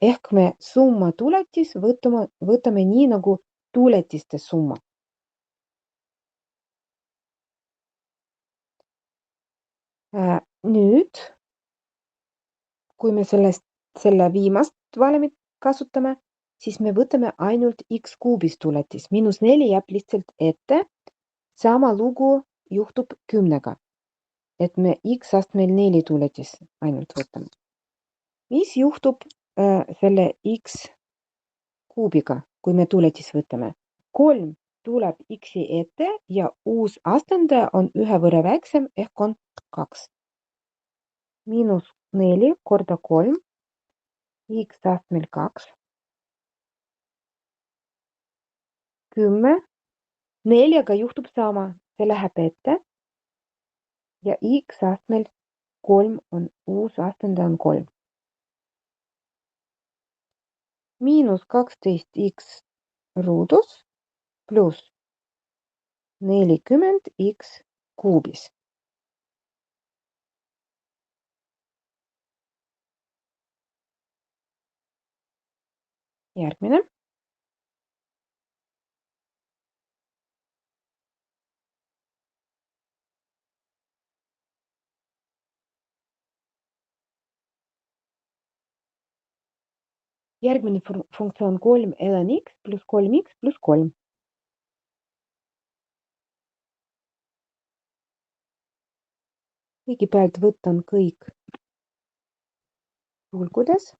Ehk me summa tuletis võtame nii nagu tuletiste summa. Nüüd, kui me selle viimast valemit kasutame, siis me võtame ainult x kuubis tuletis. -4 jääb lihtsalt ette. Sama lugu juhtub 10-ga. Et me x astmel 4 tuletis ainult võtame. Mis juhtub selle x kuubiga, kui me tuletis võtame? 3 tuleb x-i ette ja uus astendaja on ühe võrra väiksem ehk on 2. -4 korda 3, x astmel 2, 10, 4-ga juhtub sama, see läheb ette ja x astmel 3 on uus astendaja on 3. -12x ruudus pluss 40x kuubis. Järgmine. Järgmine funktsioon 3 ln x pluss 3x pluss 3. Kõigepealt võtan kõik sulgudes.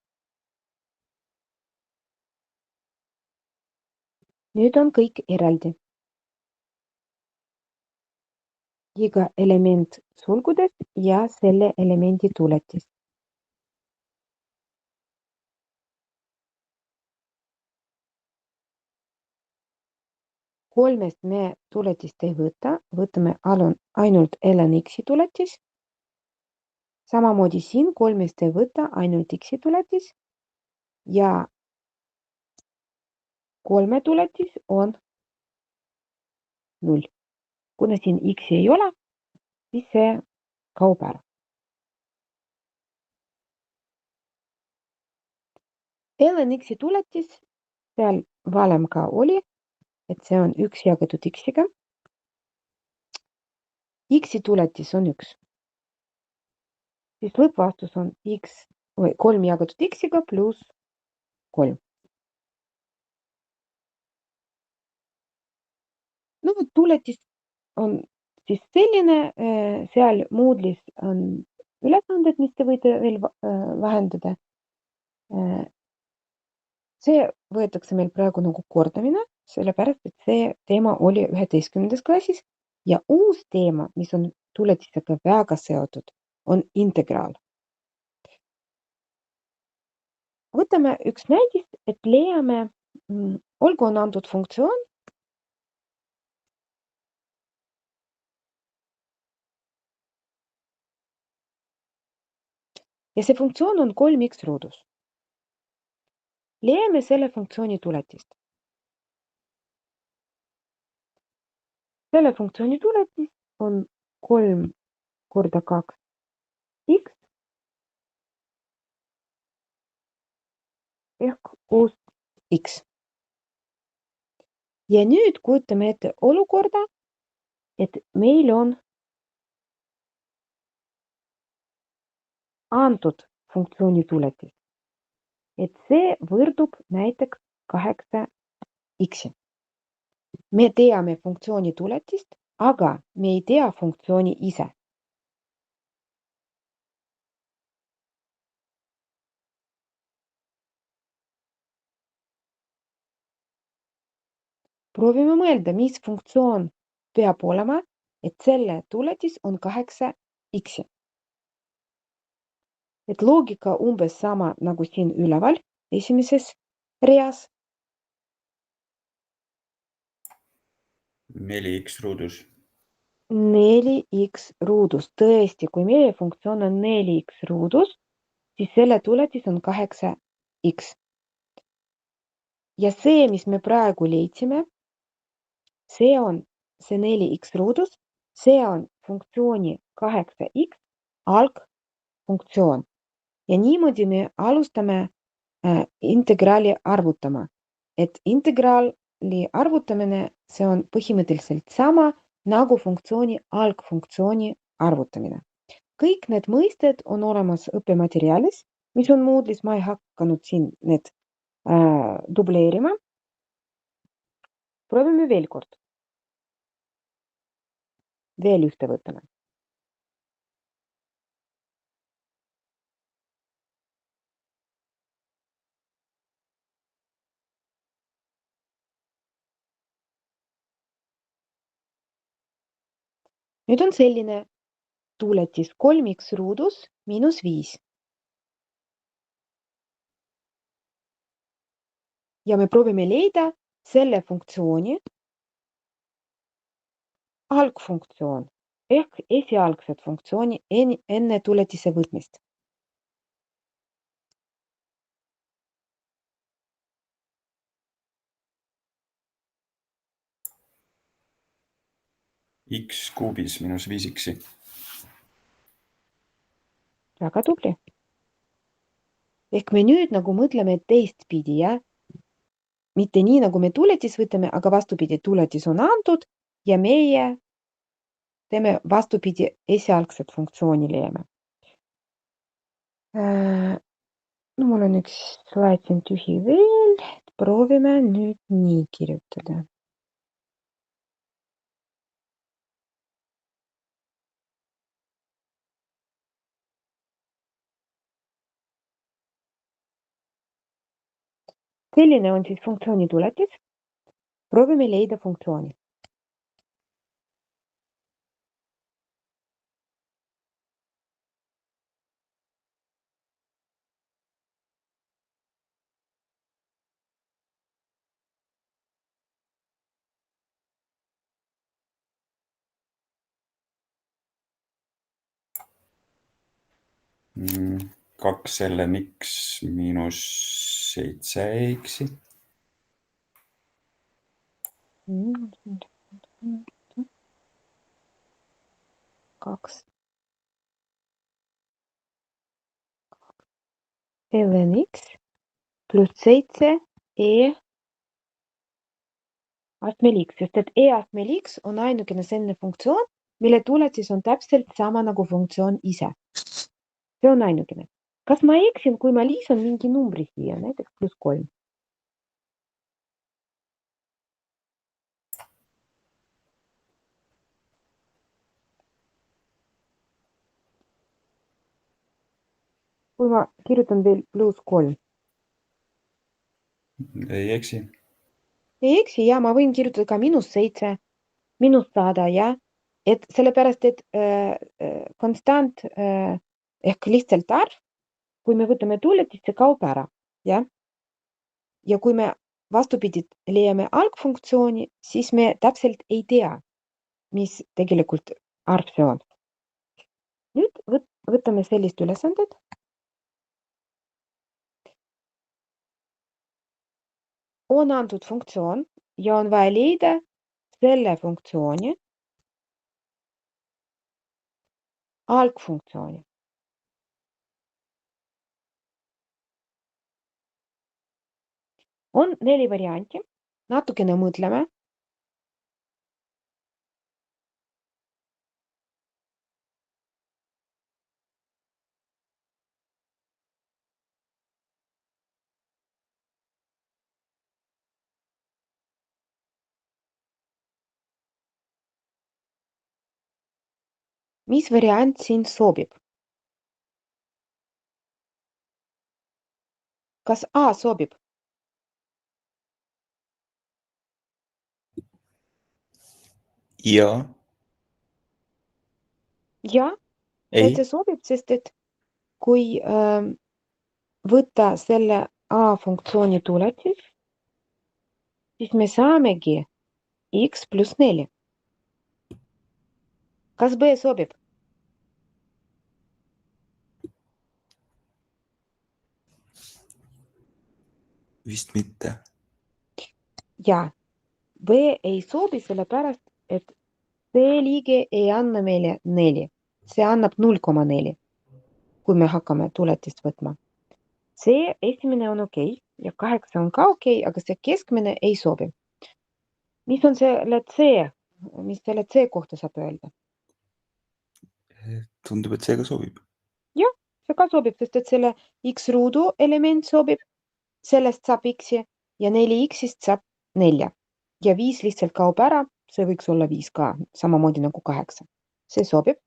Nüüd on kõik eraldi. Iga element sulgudes ja selle elemendi tuletis. Kolmest me tuletist ei võta, võtame ainult ln x-i tuletis. Samamoodi siin kolmest ei võta ainult x-i tuletis ja 3 tuletis on 0. Kuna siin x ei ole, siis see kaob ära. ln x-i tuletis seal valem ka oli, et see on 1 jagatud x-iga. X-i tuletis on 1. Siis lõppvastus on 3 jagatud x-iga pluss 3. No tuletis on siis selline, seal Moodle'is on ülesanded, mis te võite veel vahendada. See võetakse meil praegu nagu kordamine, sellepärast, et see teema oli 11. klassis ja uus teema, mis on tuletisega väga seotud, on integraal. Võtame üks näidis, et leiame, olgu on antud funktsioon. Ja see funktsioon on 3x ruudus. Leiame selle funktsiooni tuletist. Selle funktsiooni tuletis on 3 korda 2x ehk uus x. Ja nüüd kujutame ette olukorda, et meil on antud funktsiooni tuletis. Et see võrdub näiteks 8x. Me teame funktsiooni tuletist, aga me ei tea funktsiooni ise. Proovime mõelda, mis funktsioon peab olema, et selle tuletis on 8x. Et loogika umbes sama nagu siin üleval esimeses reas. 4x ruudus. 4x ruudus. Tõesti, kui meie funktsioon on 4x ruudus, siis selle tuletis on 8x. Ja see, mis me praegu leidsime, see on see 4x ruudus, see on funktsiooni 8x algfunktsioon. Ja niimoodi me alustame integraali arvutama. Et integraali arvutamine, see on põhimõtteliselt sama nagu funktsiooni algfunktsiooni arvutamine. Kõik need mõisted on olemas õppematerjalis, mis on Moodle'is, ma ei hakanud siin need dubleerima. Proovime veel kord. Veel ühte võtame. Nüüd on selline tuletis 3x ruudus -5. Ja me proovime leida selle funktsiooni algfunktsioon ehk esialgset funktsiooni enne tuletise võtmist. X kuubis -5x. Väga tubli. Ehk me nüüd nagu mõtleme teistpidi, ja? Mitte nii, nagu me tuletis võtame, aga vastupidi, tuletis on antud ja meie teeme vastupidi esialgset funktsiooni leiame. No mul on üks slaid siin tühi veel. Proovime nüüd nii kirjutada. Selline on siis funktsiooni tuletis. Proovime leida funktsiooni. Mm, 2 ln x -7x. Kaks ln x pluss 7 astmel x, sest et astmel x on ainukene selline funktsioon, mille tuletis on täpselt sama nagu funktsioon ise. See on ainukene. Kas ma eksin, kui ma lisan mingi numbri siia, näiteks +3? Kui ma kirjutan veel +3. Ei eksi. Ei eksi, ja ma võin kirjutada ka -7, -100, ja? Et sellepärast, et konstant ehk lihtsalt arv, kui me võtame tuletit, see kaob ära, ja? Ja kui me vastupidi leiame algfunktsiooni, siis me täpselt ei tea, mis tegelikult arv see on. Nüüd võtame sellist ülesandet. On antud funktsioon ja on vaja leida selle funktsiooni algfunktsiooni. On 4 varianti. Natukene mõtleme. Mis variant siin sobib? Kas A sobib? Ja. Ja, Ei. täitsa sobib, sest et kui võtta selle A funktsiooni tuletis, siis me saamegi x pluss 4. Kas B sobib? Vist mitte. Ja, B ei sobi sellepärast, et see liige ei anna meile 4. See annab 0,4, kui me hakkame tuletist võtma. C esimene on okei ja 8 on ka okei, aga see keskmine ei sobi. Mis on mis selle C kohta saab öelda? Tundub, et see ka sobib. Jah, see ka sobib, sest et selle X ruudu element sobib, sellest saab X-i ja 4X-ist saab 4 ja 5 lihtsalt kaob ära, see võiks olla 5 ka, samamoodi nagu 8. See sobib.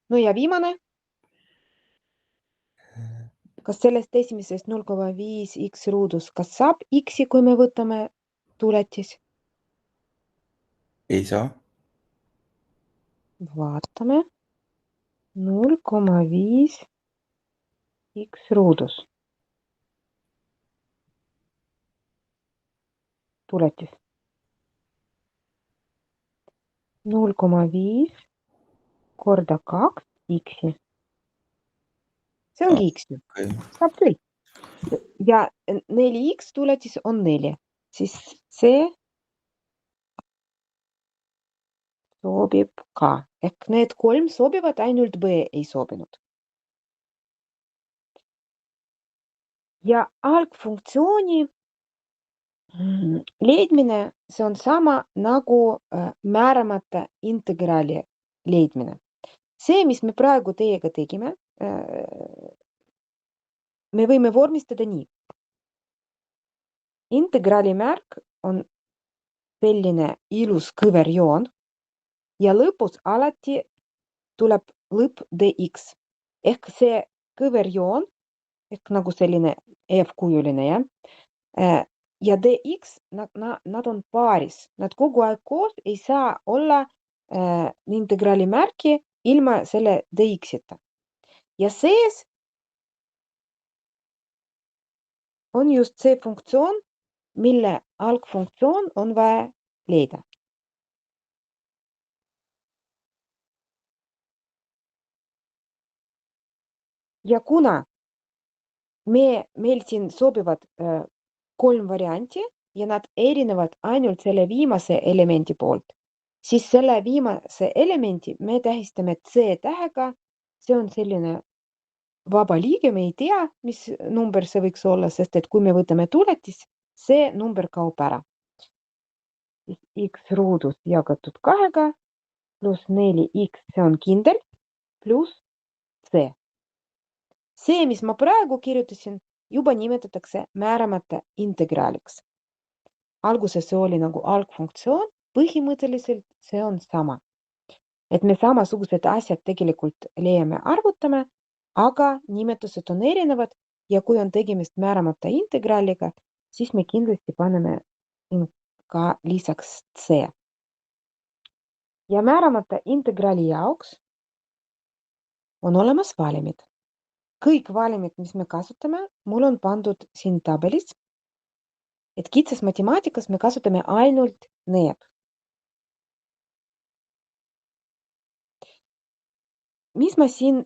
No ja viimane. Kas sellest esimesest 0,5 X ruudus, kas saab X-i, kui me võtame tuletis? Ei saa. Vaatame. 0,5 X ruudus. Tuletis. 0,5 korda 2 X-i. See ongi X. Okay. Saab küll. Ja 4X tuletis on 4. Siis see sobib ka. Ehk need 3 sobivad, ainult B ei sobinud. Ja algfunktsiooni leidmine, see on sama nagu määramata integraali leidmine. See, mis me praegu teiega tegime, me võime vormistada nii. Integraali märk on selline ilus kõverjoon ja lõpus alati tuleb lõpp dx. Ehk see kõverjoon, ehk nagu selline F-kujuline, ja dx, nad on paaris. Nad kogu aeg koos ei saa olla integraali märki ilma selle dx-ita. Ja sees on just see funktsioon, mille algfunktsioon on vaja leida. Ja kuna meil siin sobivad 3 varianti ja nad erinevad ainult selle viimase elemendi poolt, siis selle viimase elementi me tähistame C tähega. See on selline vaba liige, me ei tea, mis number see võiks olla, sest et kui me võtame tuletis, see number kaob ära. X ruudus jagatud 2 pluss 4X, see on kindel, pluss C. See, mis ma praegu kirjutasin, juba nimetatakse määramata integraaliks. Alguses see oli nagu algfunktsioon, põhimõtteliselt see on sama. Et me samasugused asjad tegelikult leiame arvutame, aga nimetused on erinevad ja kui on tegemist määramata integraaliga, siis me kindlasti paneme ka lisaks C. Ja määramata integraali jaoks on olemas valimid. Kõik valimid, mis me kasutame, mul on pandud siin tabelis, et kitsas matemaatikas me kasutame ainult need. Mis ma siin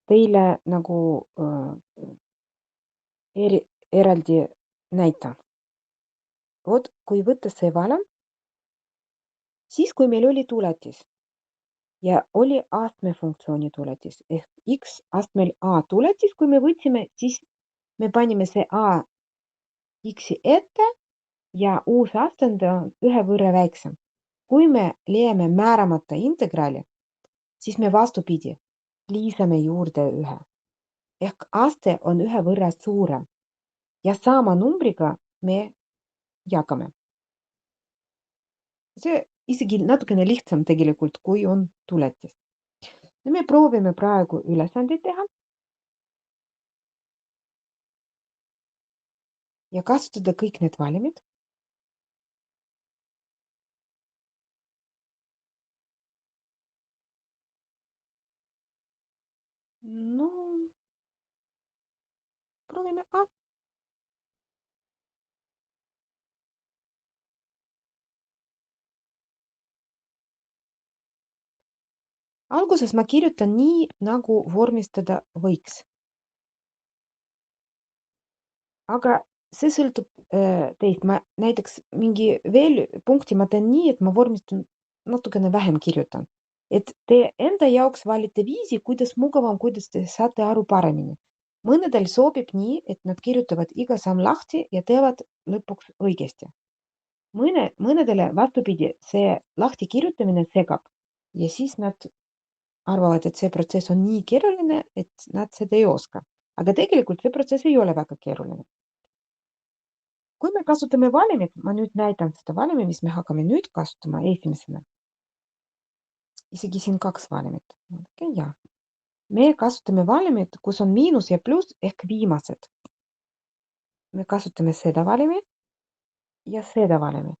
teile nagu eraldi näitan? Vot, kui võtta see valem, siis kui meil oli tuletis ja oli astmefunktsiooni tuletis ehk X astmel A tuletis, kui me võtsime, siis me panime see A X-i ette ja uus astende on 1 võrra väiksem. Kui me leiame määramata integraali, siis me vastupidi lisame juurde 1. Ehk aste on 1 võrra suurem ja sama numbriga me jagame. See isegi natukene lihtsam tegelikult, kui on tuletis. Me proovime praegu ülesandeid teha ja kasutada kõik need valimid. No, proovime A. Alguses ma kirjutan nii, nagu vormistada võiks. Aga see sõltub teist. Ma näiteks mingi veel punkti ma teen nii, et ma vormistan natukene vähem kirjutan. et te enda jaoks valite viisi, kuidas mugavam, kuidas te saate aru paremini. Mõnedel sobib nii, et nad kirjutavad iga samm lahti ja teevad lõpuks õigesti. Mõnedele vastupidi, see lahti kirjutamine segab ja siis nad arvavad, et see protsess on nii keeruline, et nad seda ei oska. Aga tegelikult see protsess ei ole väga keeruline. Kui me kasutame valimit, ma nüüd näitan seda valimi, mis me hakkame nüüd kasutama esimesena. Isegi siin 2 valimit. Ja. Me kasutame valimit, kus on miinus ja pluss ehk viimased. Me kasutame seda valimi ja seda valimi.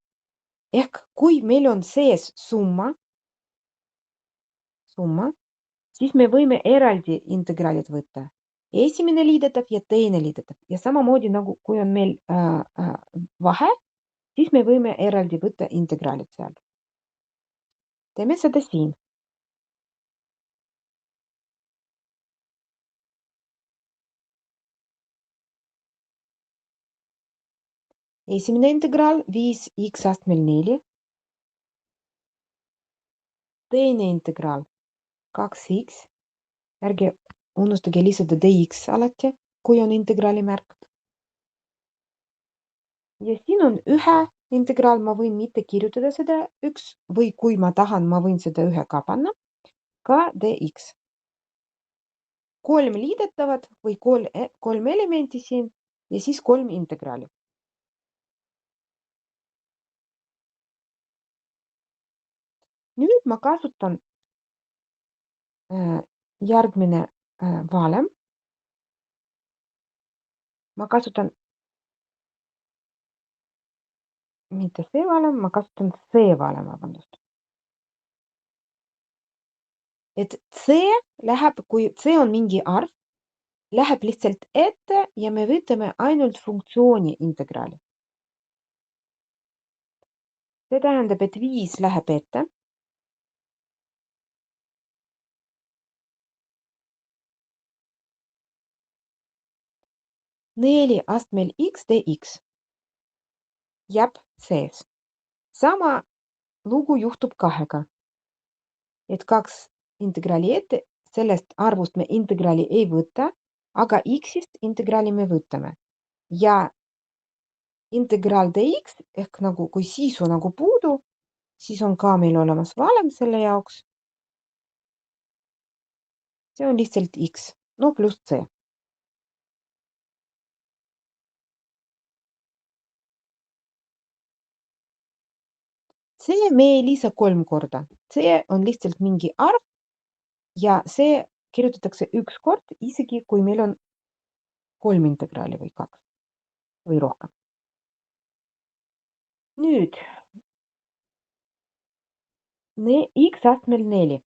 Ehk kui meil on sees summa, siis me võime eraldi integraalid võtta. Esimene liidetav ja teine liidetav. Ja samamoodi nagu kui on meil vahe, siis me võime eraldi võtta integraalid seal. Teeme seda siin. Esimene integraal 5x astmel 4. Teine integraal 2x. Ärge unustage lisada dx alati, kui on integraali märk. Ja siin on ühe integraal, ma võin mitte kirjutada seda 1 või kui ma tahan, ma võin seda 1 ka panna, ka dx. 3 liidetavad või 3 elementi siin ja siis 3 integraali. Nüüd ma kasutan järgmine valem. Ma kasutan mitte see valem, ma kasutan see valem, vabandust. Et C läheb, kui C on mingi arv, läheb lihtsalt ette ja me võtame ainult funktsiooni integraali. See tähendab, et 5 läheb ette. Neli astmel x dx jääb sees. Sama lugu juhtub 2-ga. Et 2 integraali ette, sellest arvust me integraali ei võta, aga x-ist integraali me võtame. Ja integraal dx ehk nagu kui sisu nagu puudu, siis on ka meil olemas valem selle jaoks. See on lihtsalt x, no pluss c. C me ei lisa 3 korda. C on lihtsalt mingi arv ja see kirjutatakse 1 kord, isegi kui meil on 3 integraali või 2 või rohkem. Nüüd x astmel 4.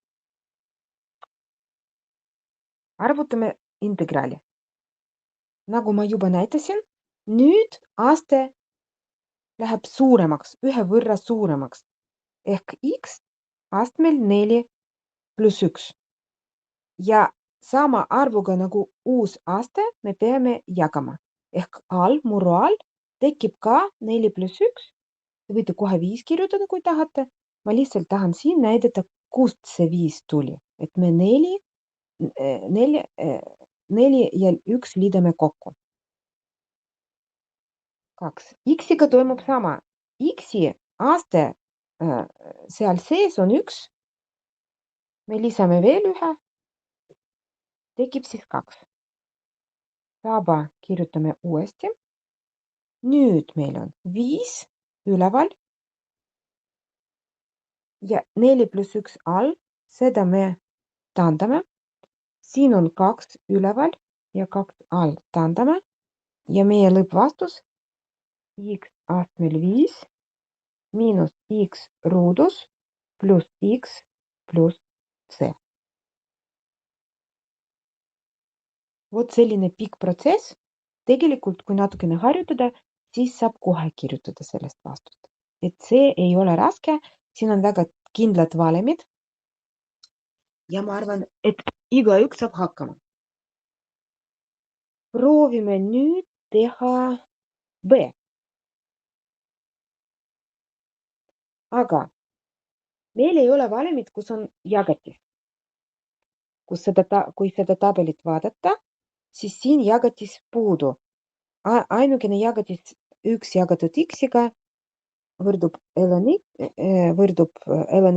Arvutame integraali. Nagu ma juba näitasin, nüüd aste läheb suuremaks, ühe võrra suuremaks. Ehk x astmel 4 pluss 1. Ja sama arvuga nagu uus aste me peame jagama. Ehk murru all tekib ka 4 pluss 1. Te võite kohe 5 kirjutada, kui tahate. Ma lihtsalt tahan siin näidata, kust see 5 tuli. Et me 4 ja 1 liidame kokku. 2. X-iga toimub sama. X-i aste seal sees on 1. Me lisame veel 1. Tekib siis 2. Saba kirjutame uuesti. Nüüd meil on 5 üleval ja 4 pluss 1 all. Seda me taandame. Siin on 2 üleval ja 2 all taandame. Ja meie lõppvastus x astmel 5 miinus x ruudus pluss x pluss c. Vot selline pikk protsess. Tegelikult, kui natukene harjutada, siis saab kohe kirjutada sellest vastust. Et see ei ole raske, siin on väga kindlad valemid. Ja ma arvan, et igaüks saab hakkama. Proovime nüüd teha B. Aga Meil ei ole valemit, kus on jagatis. Kui seda tabelit vaadata, siis siin jagatis puudu. Ainukene jagatis 1 jagatud x-iga võrdub ln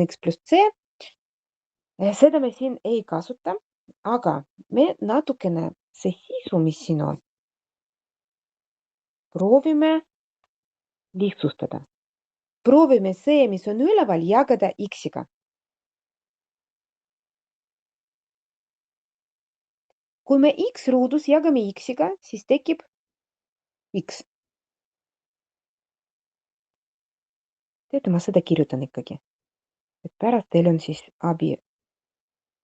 x plus c. Seda me siin ei kasuta, aga me natukene see sisu, mis siin on, proovime lihtsustada. Proovime see, mis on üleval, jagada x-iga. Kui me x ruudus jagame x-iga, siis tekib x. Teate, ma seda kirjutan ikkagi. Et pärast teil on siis abi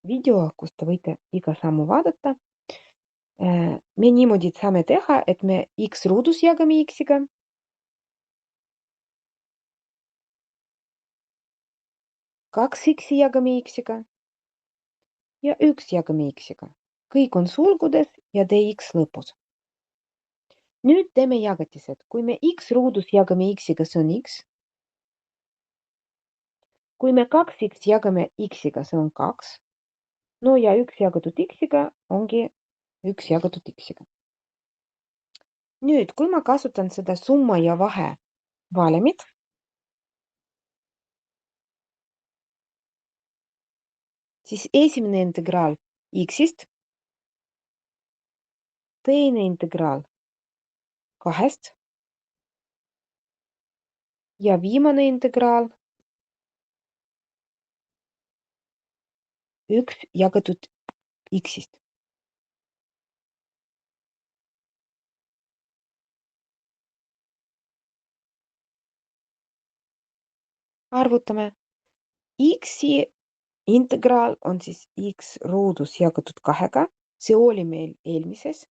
video, kus te võite iga sammu vaadata. Me niimoodi saame teha, et me x ruudus jagame x-iga. Kaks x-i jagame x-iga. Ja 1 jagame x-iga. Kõik on sulgudes ja dx lõpus. Nüüd teeme jagatised. Kui me x ruudus jagame x-iga, see on x. Kui me 2x jagame x-iga, see on 2. No ja 1 jagatud x-iga ongi 1 jagatud x-iga. Nüüd, kui ma kasutan seda summa ja vahe valemit, siis esimene integraal x-ist, teine integraal 2 ja viimane integraal 1 jagatud x-ist. Arvutame. X-i integraal on siis x ruudus jagatud 2-ga. See oli meil eelmises.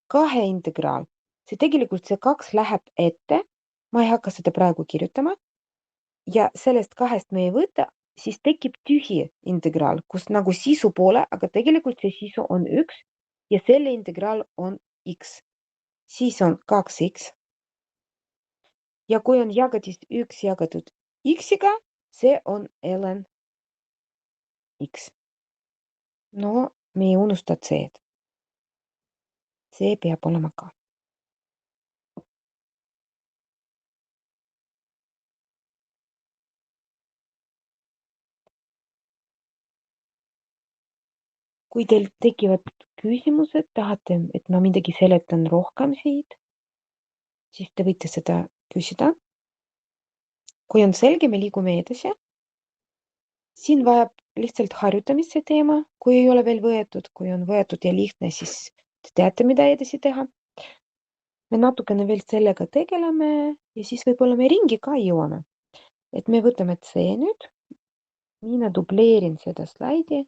2 integraal. Tegelikult see 2 läheb ette. Ma ei hakka seda praegu kirjutama. Ja sellest 2 me ei võta, siis tekib tühi integraal, kus nagu sisu pole, aga tegelikult see sisu on 1 ja selle integraal on x. Siis on 2x. Ja kui on jagatis 1 jagatud x-iga, see on ln x. No, me ei unusta c-d. See peab olema ka. Kui teil tekivad küsimused, tahate, et ma midagi seletan rohkem siit, siis te võite seda küsida. Kui on selge, me liigume edasi. Siin vajab lihtsalt harjutamist see teema, kui ei ole veel võetud. Kui on võetud ja lihtne, siis te teate, mida edasi teha. Me natukene veel sellega tegeleme ja siis võib-olla me ringi ka jõuame. Et me võtame C nüüd. Mina dubleerin seda slaidi.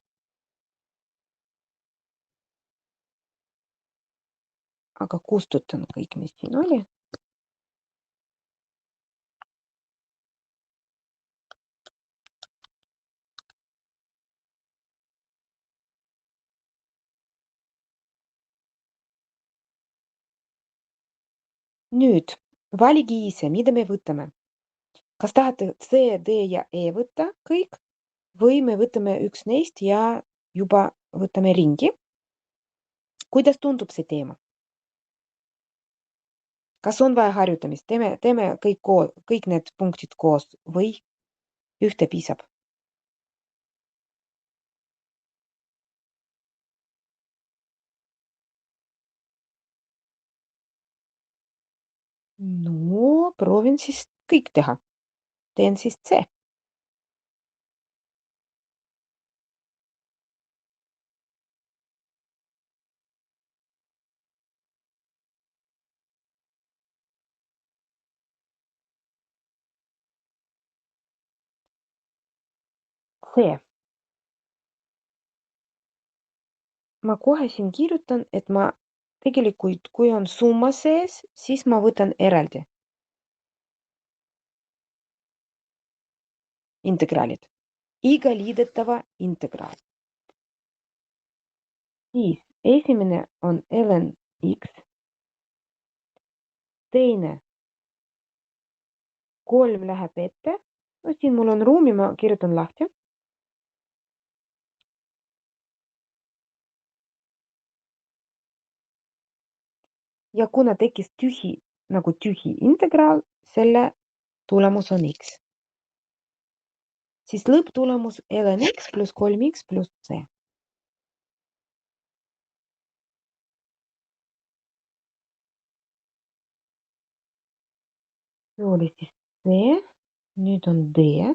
Aga kustutan kõik, mis siin oli. Nüüd valige ise, mida me võtame. Kas tahate C, D ja E võtta kõik või me võtame üks neist ja juba võtame ringi? Kuidas tundub see teema? Kas on vaja harjutamist? Teeme kõik need punktid koos või ühte piisab? No, proovin siis kõik teha. Teen siis C. C. Ma kohe siin kirjutan, et ma tegelikult, kui on summa sees, siis ma võtan eraldi. Integraalid. Iga liidetava integraal. Siis esimene on ln x. Teine 3 läheb ette No siin mul on ruumi, ma kirjutan lahti. Ja kuna tekkis tühi integraal, selle tulemus on x. Siis lõpptulemus ln x plus 3x plus c. See oli siis c, nüüd on d.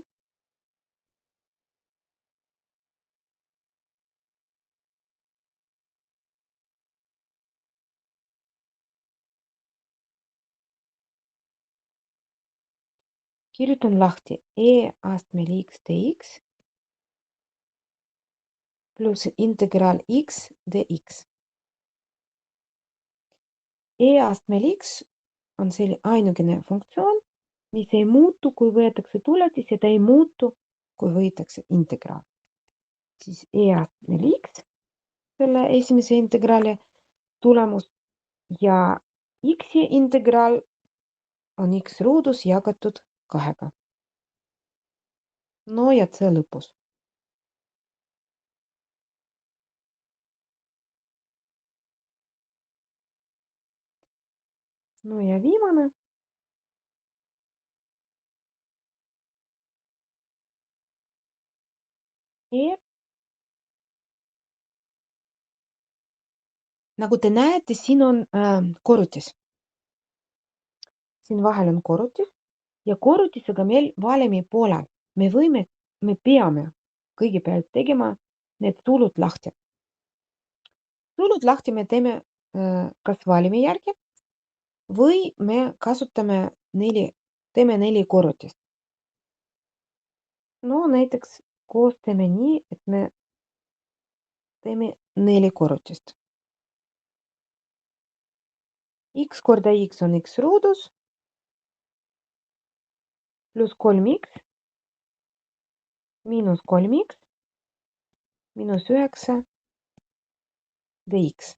Kirjutan lahti e astmel x dx pluss integraal x dx. E astmel x on see ainukene funktsioon, mis ei muutu, kui võetakse tuletis ja ta ei muutu, kui võetakse integraal. Siis e astmel x, selle esimese integraali tulemus ja x integraal on x ruudus jagatud 2. No ja c lõpus. No ja viimane. E. Nagu te näete, siin on korrutis. Siin vahel on korrutis ja korrutisega meil valemi poolel. Me peame kõigepealt tegema need tulud lahti. Tulud lahti me teeme kas valimi järgi või me kasutame teeme 4 korrutist. No näiteks koos teeme nii, et me teeme 4 korrutist. X korda x on x ruudus pluss 3x miinus 3x miinus 9 dx.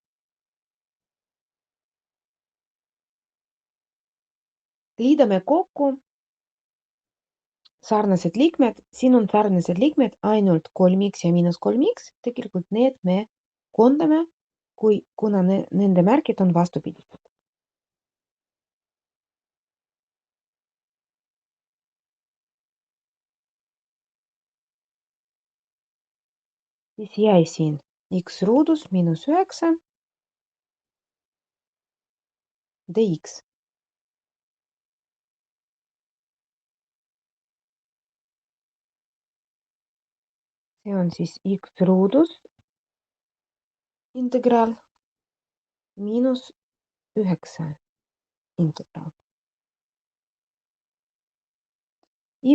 Liidame kokku sarnased liikmed. Siin on sarnased liikmed ainult 3x ja miinus 3x. Tegelikult need me koondame, kuna nende märgid on vastupidised. Siis jäi siin x ruudus miinus 9 dx. See on siis x ruudus integraal miinus 9 integraal.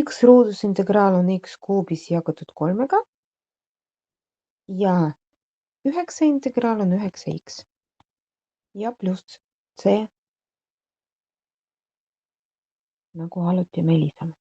X ruudus integraal on x kuubis jagatud 3 ja 9 integraal on 9x ja pluss c, nagu alati me lisame.